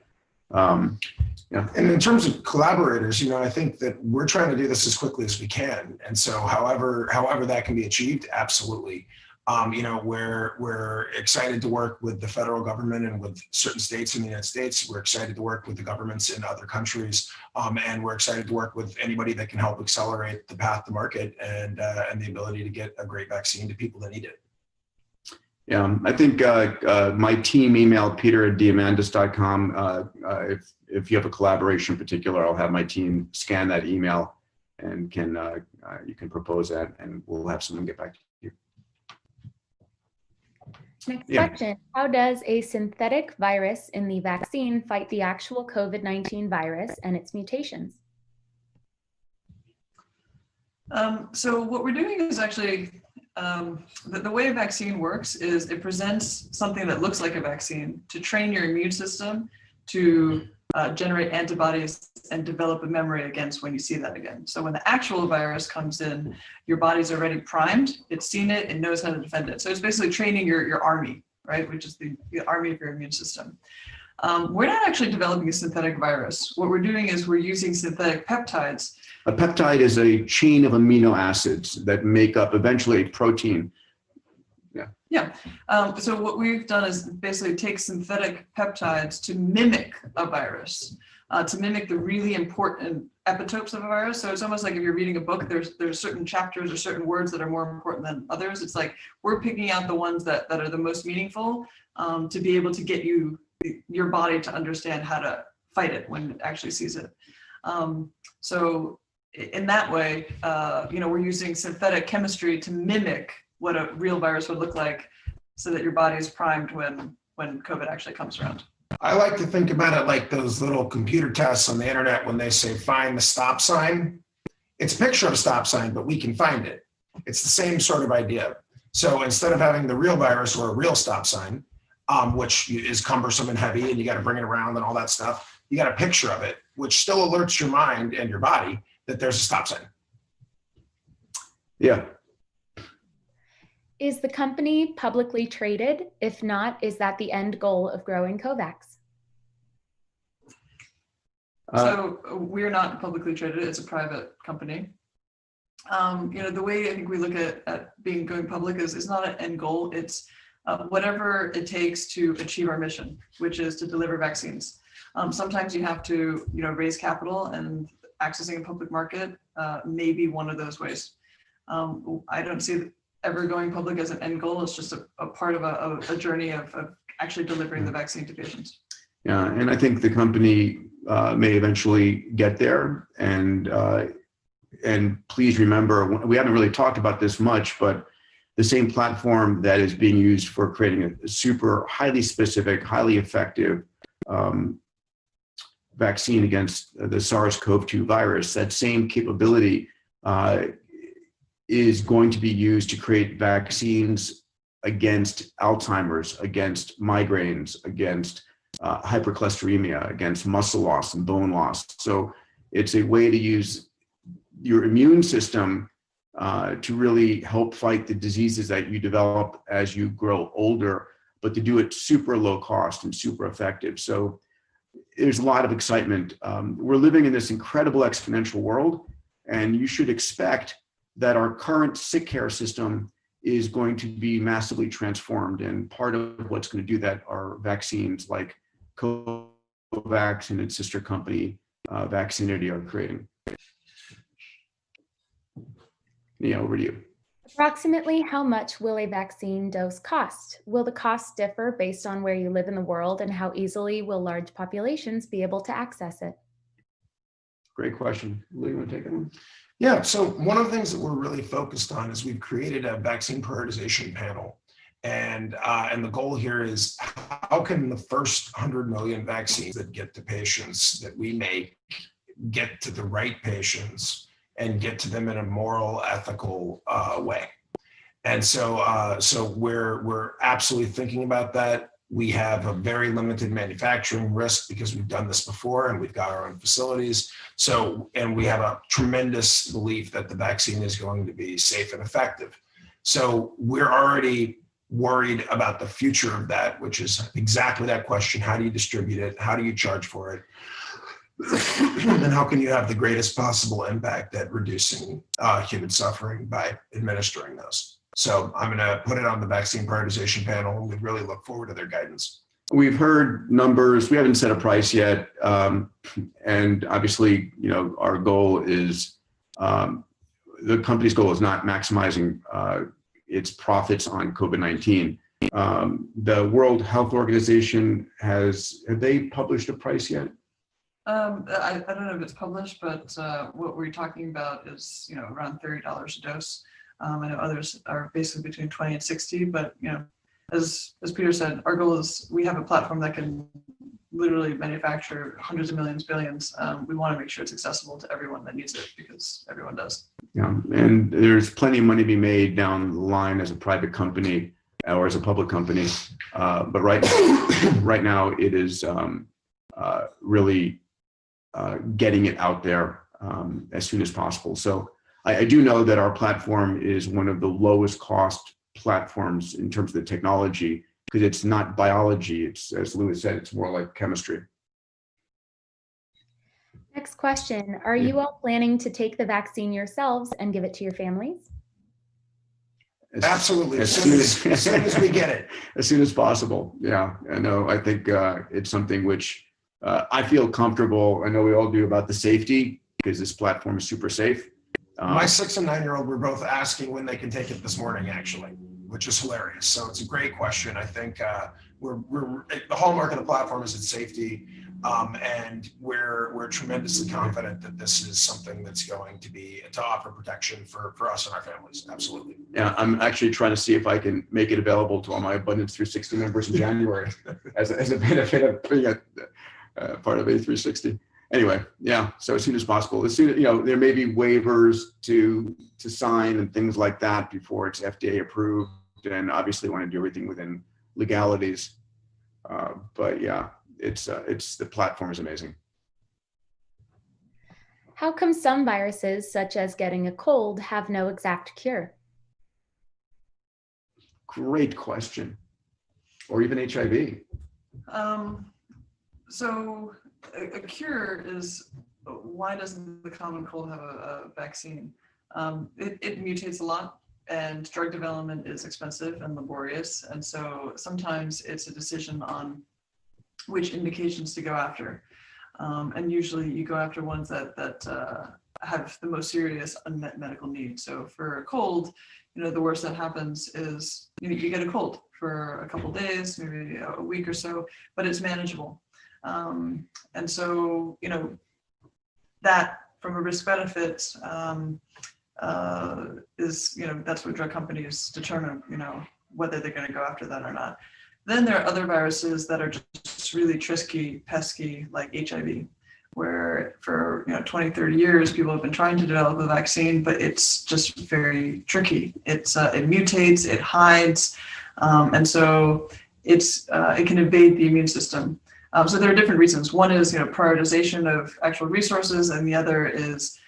Yeah. And in terms of collaborators, I think that we're trying to do this as quickly as we can. And so however that can be achieved, absolutely. We're excited to work with the federal government and with certain states in the United States. We're excited to work with the governments in other countries. And we're excited to work with anybody that can help accelerate the path to market and the ability to get a great vaccine to people that need it. Yeah, I think my team emailed peter@diamandis.com. If you have a collaboration in particular, I'll have my team scan that email and you can propose that and we'll have someone get back to you. Next question. How does a synthetic virus in the vaccine fight the actual COVID-19 virus and its mutations? So what we're doing is actually, the way a vaccine works is it presents something that looks like a vaccine to train your immune system to generate antibodies and develop a memory against when you see that again. So when the actual virus comes in, your body's already primed, it's seen it, it knows how to defend it. So it's basically training your army right, which is the army of your immune system. We're not actually developing a synthetic virus. What we're doing is we're using synthetic peptides. A peptide is a chain of amino acids that make up eventually a protein. Yeah. So what we've done is basically take synthetic peptides to mimic a virus, to mimic the really important epitopes of a virus. So it's almost like if you're reading a book, there's certain chapters or certain words that are more important than others. It's like we're picking out the ones that are the most meaningful to be able to get your body to understand how to fight it when it actually sees it. So in that way, we're using synthetic chemistry to mimic what a real virus would look like so that your body is primed when COVID actually comes around. I like to think about it like those little computer tests on the internet when they say find the stop sign. It's a picture of a stop sign, but we can find it. It's the same sort of idea. So instead of having the real virus or a real stop sign, which is cumbersome and heavy and you got to bring it around and all that stuff, you got a picture of it, which still alerts your mind and your body that there's a stop sign. Yeah. Is the company publicly traded? If not, is that the end goal of growing COVAX? So we're not publicly traded. It's a private company. The way I think we look at going public is not an end goal. It's whatever it takes to achieve our mission, which is to deliver vaccines. Sometimes you have to, raise capital, and accessing a public market may be one of those ways. I don't see ever going public as an end goal. It's just a part of a journey of actually delivering the vaccine to patients. Yeah, and I think the company may eventually get there. And please remember, we haven't really talked about this much, but the same platform that is being used for creating a super highly specific, highly effective vaccine against the SARS-CoV-2 virus, that same capability is going to be used to create vaccines against Alzheimer's, against migraines, against hypercholesteremia, against muscle loss and bone loss. So it's a way to use your immune system to really help fight the diseases that you develop as you grow older, but to do it super low cost and super effective. So there's a lot of excitement. We're living in this incredible exponential world, and you should expect that our current sick care system is going to be massively transformed. And part of what's going to do that are vaccines like COVAX and its sister company, Vaccinity, are creating. Yeah, over to you. Approximately how much will a vaccine dose cost? Will the cost differ based on where you live in the world, and how easily will large populations be able to access it? Great question. Lou, you want to take that one? Yeah, so one of the things that we're really focused on is we've created a vaccine prioritization panel. And the goal here is how can the first 100 million vaccines that get to patients that we make get to the right patients and get to them in a moral, ethical way. And so we're absolutely thinking about that. We have a very limited manufacturing risk because we've done this before and we've got our own facilities. So, and we have a tremendous belief that the vaccine is going to be safe and effective. So we're already worried about the future of that, which is exactly that question. How do you distribute it? How do you charge for it? And how can you have the greatest possible impact at reducing human suffering by administering those? So I'm going to put it on the vaccine prioritization panel, and we really look forward to their guidance. We've heard numbers. We haven't set a price yet, and obviously, our goal is the company's goal is not maximizing its profits on COVID-19. The World Health Organization have they published a price yet? I don't know if it's published, but what we're talking about is around $30 a dose. I know others are basically between 20 and 60, but as Peter said, our goal is we have a platform that can literally manufacture hundreds of millions, billions. We want to make sure it's accessible to everyone that needs it, because everyone does. Yeah, and there's plenty of money to be made down the line as a private company or as a public company, but right now it is really getting it out there as soon as possible. So I do know that our platform is one of the lowest cost platforms in terms of the technology, because it's not biology. It's, as Lewis said, it's more like chemistry. Next question. Are you all planning to take the vaccine yourselves and give it to your families? Absolutely. As soon as we get it. As soon as possible. Yeah, I know. I think it's something which I feel comfortable. I know we all do about the safety, because this platform is super safe. My 6 and 9-year-old were both asking when they can take it this morning, actually, which is hilarious. So it's a great question. I think the hallmark of the platform is its safety, and we're tremendously confident that this is something that's going to offer protection for us and our families. Absolutely. Yeah, I'm actually trying to see if I can make it available to all my Abundance 360 members in January as a benefit of being a part of A360. Anyway, yeah. So as soon as possible, there may be waivers to sign and things like that before it's FDA approved, and obviously want to do everything within legalities. But yeah, it's the platform is amazing. How come some viruses, such as getting a cold, have no exact cure? Great question. Or even HIV. So a cure is, why doesn't the common cold have a vaccine? It mutates a lot, and drug development is expensive and laborious. And so sometimes it's a decision on which indications to go after. And usually you go after ones that have the most serious unmet medical needs. So for a cold, the worst that happens is you get a cold for a couple of days, maybe a week or so, but it's manageable. And so, that from a risk benefit is, that's what drug companies determine, whether they're going to go after that or not. Then there are other viruses that are just really tricky, pesky, like HIV, where for 20, 30 years, people have been trying to develop a vaccine, but it's just very tricky. It mutates, it hides, and so it can evade the immune system. So there are different reasons. One is prioritization of actual resources, and the other is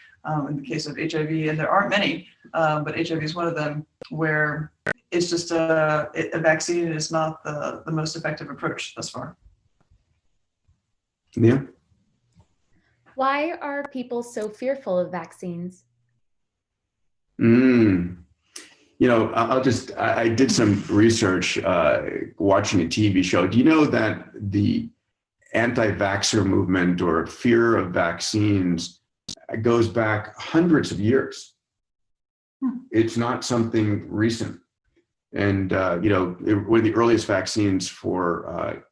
in the case of HIV, and there aren't many, but HIV is one of them, where it's just a vaccine is not the most effective approach thus far. Yeah. Why are people so fearful of vaccines? I did some research watching a TV show. Do you know that the anti-vaxxer movement or fear of vaccines goes back hundreds of years? It's not something recent. And, one of the earliest vaccines for,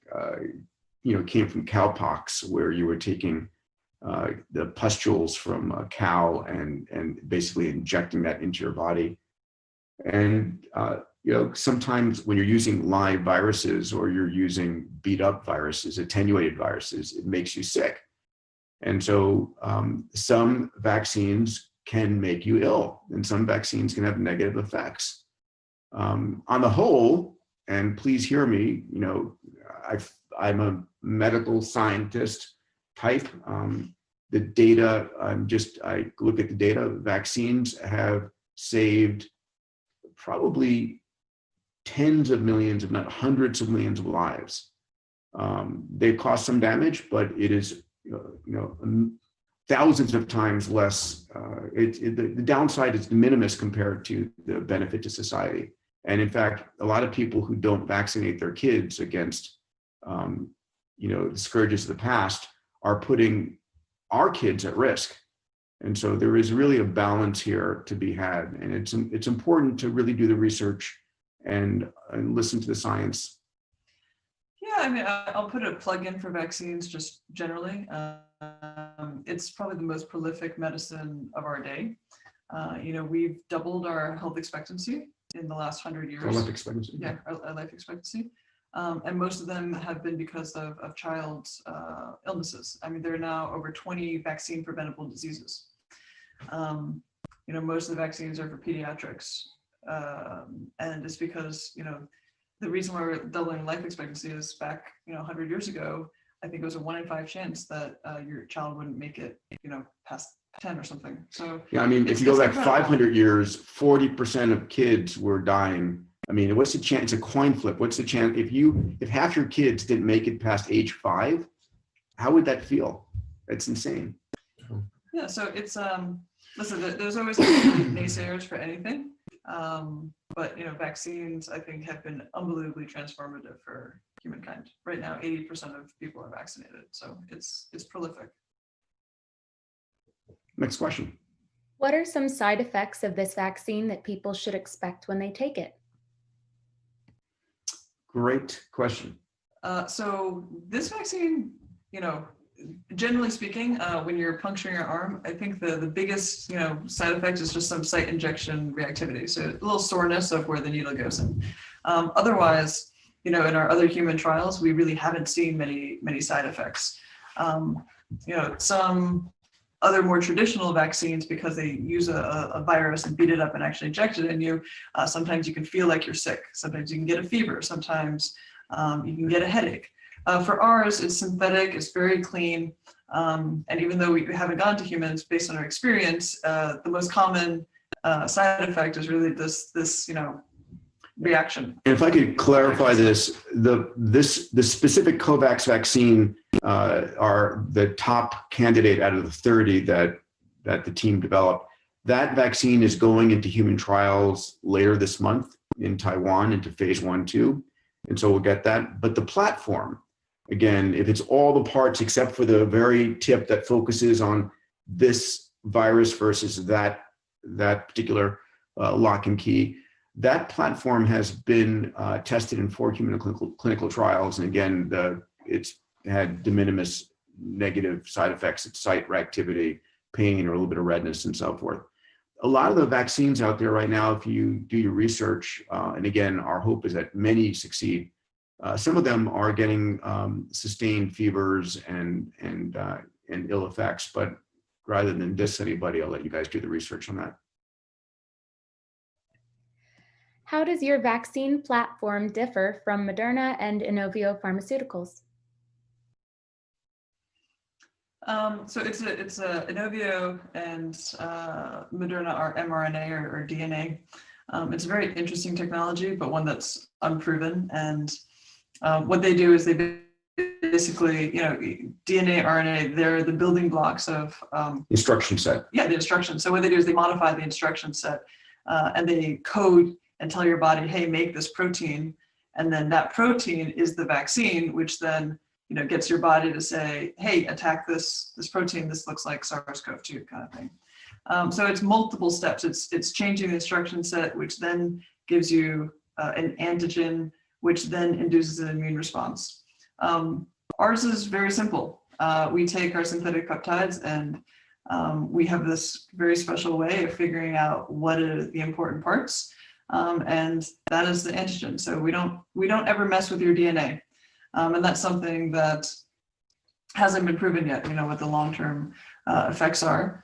came from cowpox, where you were taking the pustules from a cow and basically injecting that into your body. And, sometimes when you're using live viruses or you're using beat up viruses, attenuated viruses, it makes you sick. And so some vaccines can make you ill, and some vaccines can have negative effects. On the whole, and please hear me, I'm a medical scientist type. The data, I look at the data, vaccines have saved probably tens of millions, if not hundreds of millions of lives. They cause some damage, but it is, thousands of times less. The downside is de minimis compared to the benefit to society. And in fact, a lot of people who don't vaccinate their kids against, the scourges of the past are putting our kids at risk. And so there is really a balance here to be had. And it's important to really do the research and listen to the science. Yeah, I'll put a plug in for vaccines just generally. It's probably the most prolific medicine of our day. We've doubled our health expectancy in the last 100 years. Our life expectancy. Yeah, our life expectancy. And most of them have been because of child illnesses. There are now over 20 vaccine preventable diseases. Most of the vaccines are for pediatrics. And it's because, the reason why we're doubling life expectancy is back, 100 years ago, I think it was a 1 in 5 chance that your child wouldn't make it, past 10 or something. So yeah, if you go back 500 years, 40% of kids were dying I mean, what's the chance? It's a coin flip. What's the chance if half your kids didn't make it past age 5? How would that feel? That's insane. Yeah, so it's listen, there's always naysayers for anything, but vaccines I think have been unbelievably transformative for humankind. Right now, 80% of people are vaccinated, so it's prolific. Next question. What are some side effects of this vaccine that people should expect when they take it? Great question. So this vaccine, generally speaking, when you're puncturing your arm, I think the biggest, side effect is just some site injection reactivity. So a little soreness of where the needle goes in. Otherwise, in our other human trials, we really haven't seen many side effects. Some other more traditional vaccines, because they use a virus and beat it up and actually inject it in you, sometimes you can feel like you're sick. Sometimes you can get a fever. Sometimes you can get a headache. For ours, it's synthetic, it's very clean. And even though we haven't gone to humans, based on our experience, the most common side effect is really this reaction. And if I could clarify this, the specific COVAX vaccine are the top candidate out of the 30 that the team developed. That vaccine is going into human trials later this month in Taiwan into phase 1/2. And so we'll get that. But the platform, again, if it's all the parts except for the very tip that focuses on this virus versus that particular lock and key, that platform has been tested in 4 human clinical trials. And again, it's had de minimis negative side effects at site reactivity, pain, or a little bit of redness and so forth. A lot of the vaccines out there right now, if you do your research, and again, our hope is that many succeed, some of them are getting sustained fevers and ill effects, but rather than diss anybody, I'll let you guys do the research on that. How does your vaccine platform differ from Moderna and Inovio Pharmaceuticals? So it's Inovio and Moderna are mRNA or DNA. It's a very interesting technology, but one that's unproven. And what they do is they basically, DNA, RNA, they're the building blocks of Instruction set. Yeah, the instruction. So what they do is they modify the instruction set and they code and tell your body, hey, make this protein. And then that protein is the vaccine, which then gets your body to say, hey, attack this protein. This looks like SARS-CoV-2 kind of thing. So it's multiple steps. It's changing the instruction set, which then gives you an antigen, which then induces an immune response. Ours is very simple. We take our synthetic peptides and we have this very special way of figuring out what are the important parts. And that is the antigen. So we don't ever mess with your DNA. And that's something that hasn't been proven yet, what the long-term effects are.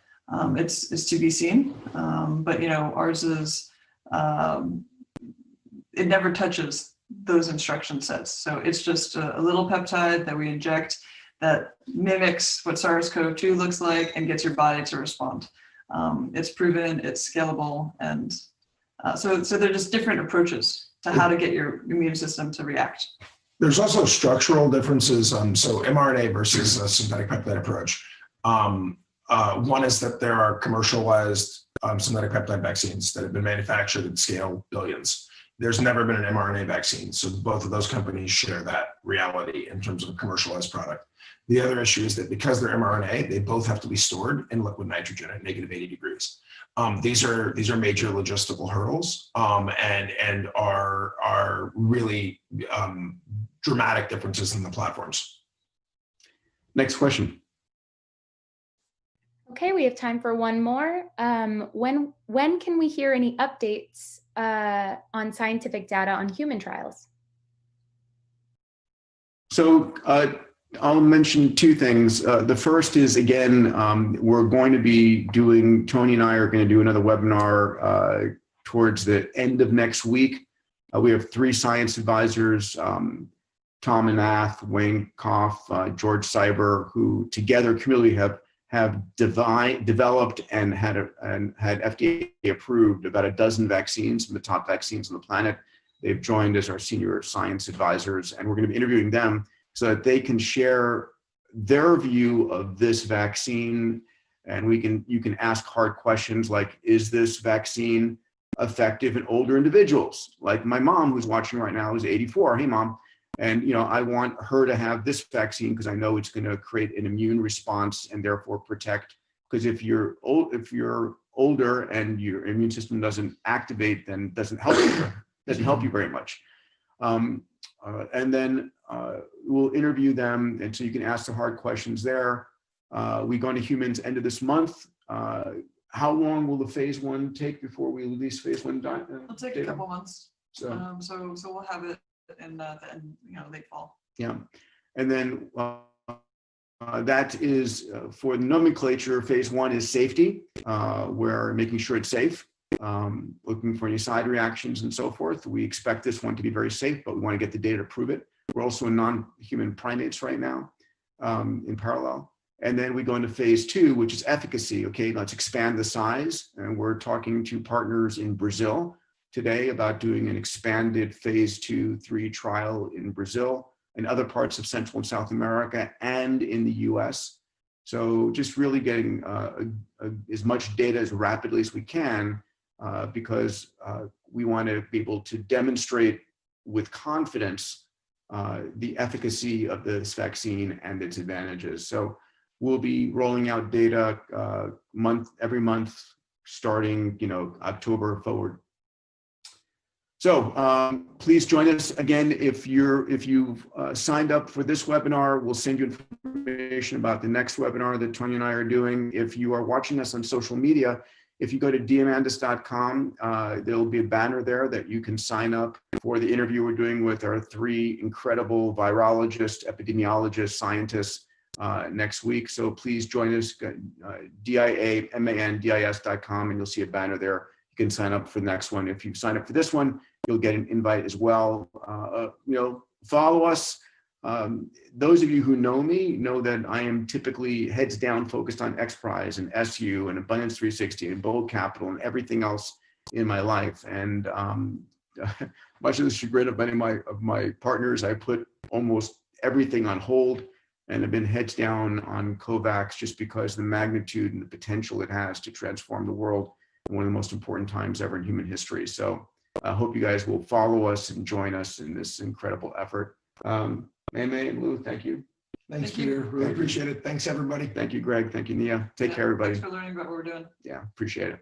It's to be seen, but ours is, it never touches those instruction sets. So it's just a little peptide that we inject that mimics what SARS-CoV-2 looks like and gets your body to respond. It's proven, it's scalable, and so they're just different approaches to how to get your immune system to react. There's also structural differences. So mRNA versus a synthetic peptide approach. One is that there are commercialized synthetic peptide vaccines that have been manufactured at scale billions. There's never been an mRNA vaccine. So both of those companies share that reality in terms of a commercialized product. The other issue is that because they're mRNA, they both have to be stored in liquid nitrogen at -80 degrees. These are major logistical hurdles and are really dramatic differences in the platforms. Next question. Okay, we have time for one more. When can we hear any updates on scientific data on human trials? So I'll mention 2 things. The first is, again, we're going to be doing, Tony and I are going to do another webinar towards the end of next week. We have 3 science advisors, Tom Anath, Wayne Koff, George Cyber, who together cumulatively have developed and had FDA approved about a dozen vaccines from the top vaccines on the planet. They've joined as our senior science advisors, and we're going to be interviewing them so that they can share their view of this vaccine. And you can ask hard questions like, is this vaccine effective in older individuals? Like my mom, who's watching right now, is 84. Hey, Mom. And I want her to have this vaccine because I know it's going to create an immune response and therefore protect. Because if you're older and your immune system doesn't activate, then it doesn't help you very much. And then we'll interview them, and so you can ask the hard questions there. We go into humans end of this month. How long will the phase 1 take before we release phase 1 data? It'll take a couple months. So, so we'll have it in the end, late fall. yeah, and then that is for the nomenclature. Phase 1 is safety. We're making sure it's safe, looking for any side reactions and so forth. We expect this one to be very safe, but we want to get the data to prove it. We're also in non-human primates right now in parallel. And then we go into phase 2, which is efficacy. Okay, let's expand the size. And we're talking to partners in Brazil today about doing an expanded phase 2/3 trial in Brazil and other parts of Central and South America and in the US. So just really getting as much data as rapidly as we can because we want to be able to demonstrate with confidence the efficacy of this vaccine and its advantages. So we'll be rolling out data every month starting October forward. So please join us again. If you've signed up for this webinar, we'll send you information about the next webinar that Tony and I are doing. If you are watching us on social media, if you go to diamandis.com, there'll be a banner there that you can sign up for the interview we're doing with our 3 incredible virologists, epidemiologists, scientists next week. So please join us, diamandis.com, and you'll see a banner there. You can sign up for the next one. If you sign up for this one, you'll get an invite as well. Follow us. Those of you who know me know that I am typically heads down focused on XPRIZE and SU and Abundance 360 and Bold Capital and everything else in my life. And much of the chagrin of many of my partners, I put almost everything on hold and have been heads down on COVAX just because the magnitude and the potential it has to transform the world in one of the most important times ever in human history. So I hope you guys will follow us and join us in this incredible effort. May and Lou, thank you. Thanks, Peter. Really appreciate it. Thanks, everybody. Thank you, Greg. Thank you, Nia. Take care, everybody. Thanks for learning about what we're doing. Yeah, appreciate it.